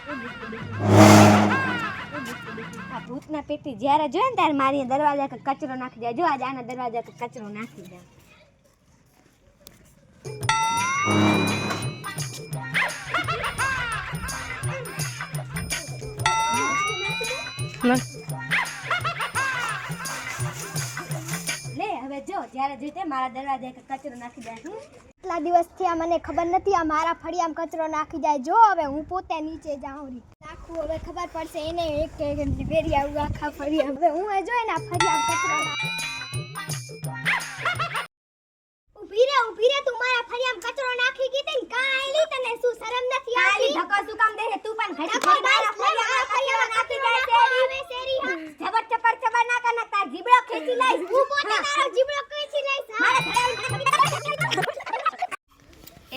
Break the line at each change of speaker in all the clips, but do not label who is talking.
આ ભૂતના પેટી જ્યારે જોઈએ ને ત્યારે મારી દરવાજા કે કચરો નાખી જાય. જો આજે આના દરવાજા કે કચરો નાખી જાય. લે હવે જો જ્યારે જોઈતે મારા દરવાજા કે કચરો નાખી જાય.
કેટલા દિવસથી આ મને ખબર નથી આ મારા ફળિયામાં કચરો નાખી જાય. જો હવે હું પોતે નીચે જાઉં રી નાખું હવે ખબર પડશે એને એક બેરી આવું આખા ફળિયામાં. હવે હું જોઈ ને આ ફળિયામાં કચરો ઊભી રે તું મારા ફળિયામાં કચરો નાખી ગઈ ને કાંઈ તને શું શરમ નથી આવતી?
ધક્કો શું કામ દે તું પણ ઘડી મારા ફળિયામાં નાખી જાય શેરી. જબર ચપર ચપર ના કર તાર જીબડો ખેંચી લઈશ.
હું પોતે તારો જીબડો ખેંચી લઈશ.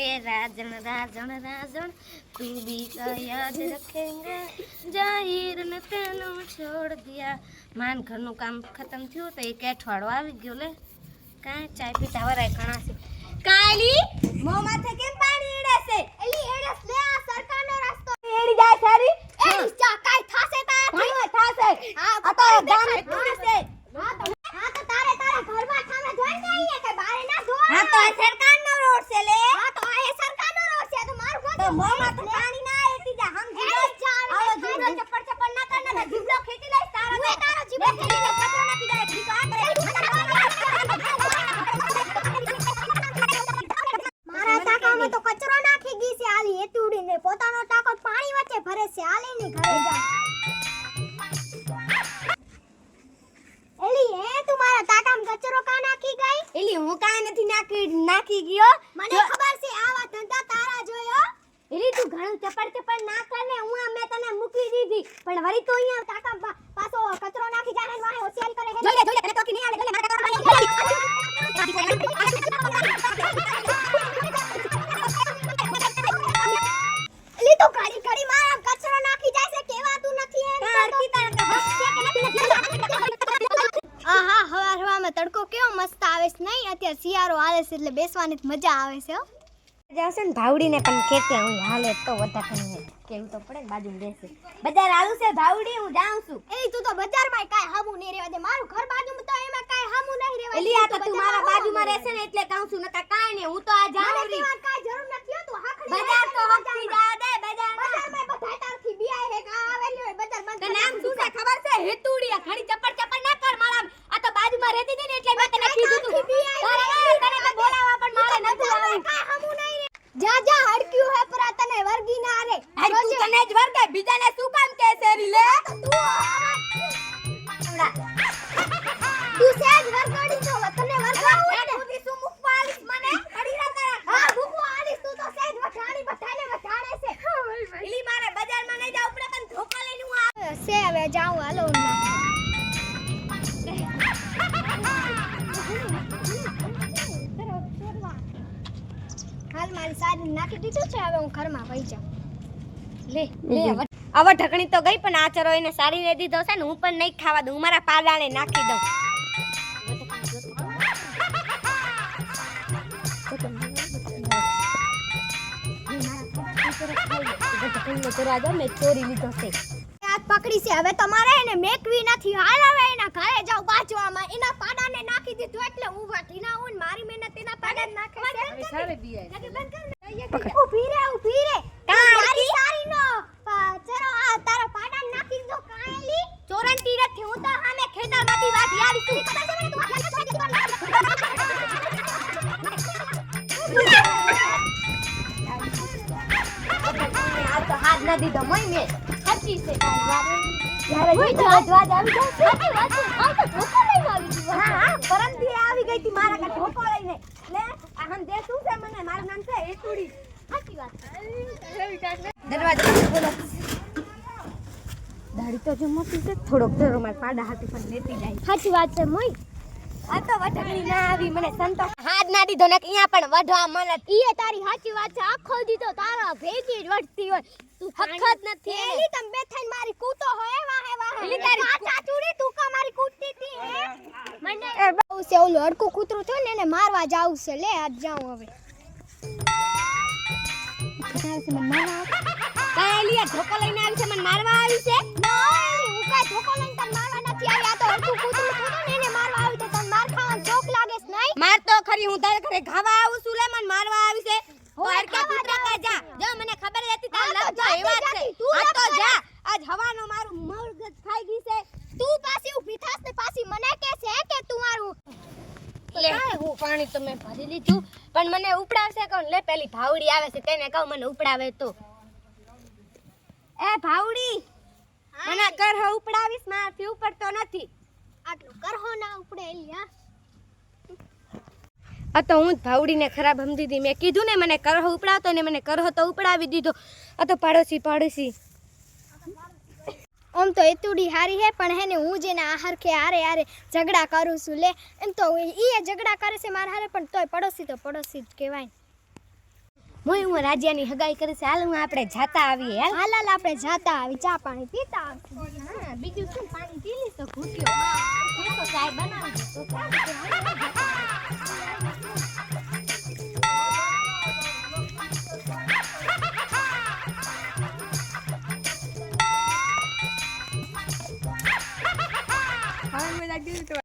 ए राजन राजन राजन तू भी तो याद रखेंगे जाहिर ने तेनो छोड़ दिया. मान घरનું કામ ખતમ થયું તો એક અઠવાડો આવી ગયો. લે કાંઈ ચાય પીતા વરાય ઘણા છે. કાલી મો માથે કેમ પાણી એડે છે?
એલી એડસ લે આ સરકારનો રસ્તો
એડી જાય સારી
એડી ચા કાઈ થાશે તારાથી?
ઘણો થાશે.
હા
આ તો ગામ થોડી છે.
હા તો તારે ઘરમાં સામે જોઈ ને અહીંયા કે બારે ના જોવા.
હા તો આ સરકારનો રોડ છે. લે
હા તો આ એ સરકારનો રોડ છે તો મારું ઘર
તો મો માથે પાણી ના એડી જા. હમ જીરો આવો જીરો ચપડ ચપડ ના કર ને જીબડો ખેંચી લઈશ તારો.
હું તારો જીબડો ખેંચી લઈશ.
કચરો નાખી જાય. ઠીક આ કરે.
મારા ટાંકામાં તો કચરો નાખી ગઈ છે આલી એતુડીને પોતાનો ટાંકો પાણી વચ્ચે ભરે છે. આલીની ઘરે જા. એલી એ તું મારા ટાંકામાં કચરો કા નાખી ગઈ?
એલી હું કાંઈ નથી નાખી ગયો.
મને ખબર છે આવા ધંધા તારા જોયો.
એલી તું ઘણું ચપડ ચપડ ના કર ને. હું મેં તને મૂકી દીધી પણ વળી તો અહીંયા
ટાંકા પાછો કચરો નાખી જાય ને વાહે હોશિયારી કરે હે.
જોઈ લે તને ટોકી નહીં આવે. મારા કાકા
એલી તો ઘડી ઘડી મારા કચરો નાખી જાય છે કેવાતું નથી એમ. આહા હવામાં તડકો કેવો મસ્ત આવે છે નહીં? અત્યારે શિયાળો આવે છે એટલે બેસવાની મજા આવે છે હો.
જાવશે ને ભાવડીને પણ કેતે હું હાલે તો બધા કરીને કેવું તો પડે ને બાજુમાં બેસે. બજાર આલું છે ભાવડી હું જાઉં છું.
એલી તું તો બજારમાં કાઈ હામું નહીં રહેવા દે. મારું ઘર બાજુમાં તો એમાં કાઈ હામું નહીં રહેવા દે.
એલી આ તો તું મારા બાજુમાં રહેશે ને એટલે કહું છું. નકા કાઈ નહીં હું તો આ જાઉં રી.
મને કાઈ જરૂર નથી હો. તું હાખડી
બજાર તો હકતી જા દે.
બજારમાં બધા તારથી બિયાય હે કા આવેલી હોય બજાર બંધ.
તો નામ શું છે ખબર છે? હેતુડી. ઘણી ચપડ ચપડ ના કર. મારા આ તો બાજુમાં રહેતી હતી ને એટલે મેં તને કીધું તું. તને મેં બોલાવા પણ મારે નથી આવી.
કાઈ હામું નહીં રે. જા જા હડક્યું હે પર તને વર્ગી ના રે.
તું તને જ વર્ગે બીજાને શું કામ કહે છે રી? લે
તું સેજ વર્ગડી તો તને વર્ગાવું ને.
તું શું મુકવા આલીશ મને? અડી ના કર.
હા ભૂખો આલીશ તું તો સેજ વઠાણી બધાને વઠાણે છે.
એલી મારે બજારમાં નહીં જાવ પડે પણ ધોકા લઈને હું આ
સે હવે જાઉં હાલો ના. હાલ મારી સાડી નાખી દીધું છે હવે હું ઘરમાં વહી જાઉં.
લે હવે ઢકણી તો ગઈ પણ આચરો એને સાડીને દીધો છે ને હું પણ નહીં ખાવા દઉં. હું મારા પાલાને નાખી દઉં. મેં ચોરી લીધો છે.
હાથ પકડી છે હવે તમારે એને મેકવી નથી. હાલ હવે એના ઘરે જાવ બાજવામાં. એના પાડાને નાખી દીધું એટલે હું વઠીના હું મારી મહેનત એના પાડા નાખે છે.
હવે સારે બીયા
ઊભી રે તારી સારી નો ચરો આ તારા પાડા નાખી દીધો કાંઈલી.
ચોરંટી નથી. હું તો સામે ખેતરમાંથી વાટી આવી છું.
ખબર છે મને તું હાથ નાખી
આ તો હાથ ના દીધો મય મેં સાચી છે.
જ્યારે જોઈતો અજવાજ આવી જાય સાચી વાત છે. આ તો ધોકો લઈને આવી ગઈ.
હા પરમથી આવી ગઈ હતી મારા કાઢ ઢોકો લઈને. લે આ હમ દે શું છે મને? મારું નામ છે એતુડી.
સાચી વાત
દરવાજો ખોલો. દાઢી તો જો મોટી છે. થોડોક ધરો માર પાડા હાથી પણ લેતી જાય.
સાચી વાત છે મય.
આ તો વઢકણી ના આવી મને સંતો હાથ ના દીધો ને અહીંયા પણ વઢવા મને.
ઈએ તારી સાચી વાત છે. આખો દીધો તારા ભેગી જ વઢતી હોય.
તું હખત નથી.
એલી તમ બે થઈને મારી કૂતો હોય વાહે વાહે.
એલી તારી
ચાચુડી તું કા મારી કૂટતી હતી હે? મને બહુ છે ઓલું હડકું કૂતરું થયું ને એને મારવા જાવું છે. લે આજ જાઉં હવે.
કાલી કે ધોકો લઈને આવી છે મને મારવા આવી છે
નહીં હું કાંઈ ધોકો લઈને તને મારવા નથી આવી આ તો હરખું કૂતરું કૂતું ને એને મારવા આવી તો તને માર ખાવાનો શોખ લાગે છે નહીં
માર તો ખરી હું તારે ઘરે ખાવા આવું છું લે મને મારવા આવી છે તો
હોય
હરકા
ખાવા
કૂતરા કા જા જો મને ખબર હતી તાર
હા,
લગ
તો
જો એવા જ
જાતી,
છે
તું
આ તો
લગ
જા આજ હવાનો મારું મગજ ખાઈ ગઈ છે
તું પાછી ઊભી થાસ ને પાછી મને કહે છે કે તું મારું
લે હું પાણી તો મેં ભરી લીધું પણ મને ઉપડાવશે કોણ લે પેલી ભાવડી આવે છે તેને કહું મને ઉપડાવે તો એ ભાવડી મને કર હ ઉપડાવીશ મારથી ઉપર તો નથી
આટલું કરહો ના ઉપડે લ્યા
આ તો હું જ ભાવડીને ખરાબ સમજી દીધી મેં કીધું ને મને કરહો ઉપડાવતો ને મને કરહો તો ઉપડાવી દીધો આ તો પાડોશી
આમ તો એતુડી હારી હે પણ હે ને હું જેને આહાર કે આરે ઝઘડા કરું છું લે એમ તો ઈ ઝઘડા કરે છે મારા હારે પણ તોય પડોશી તો પડોશી જ કહેવાય
મોય હું રાજીયાની હગાઈ કરી છે હાલ હું આપણે જાતા આવીએ હાલ
હાલ હાલ આપણે જાતા આવી ચા પાણી પીતા આવશું
હા બીજું શું પાણી પી લીધું તો ઘૂટ્યો હું તો ચાય બનાવી દઉં તો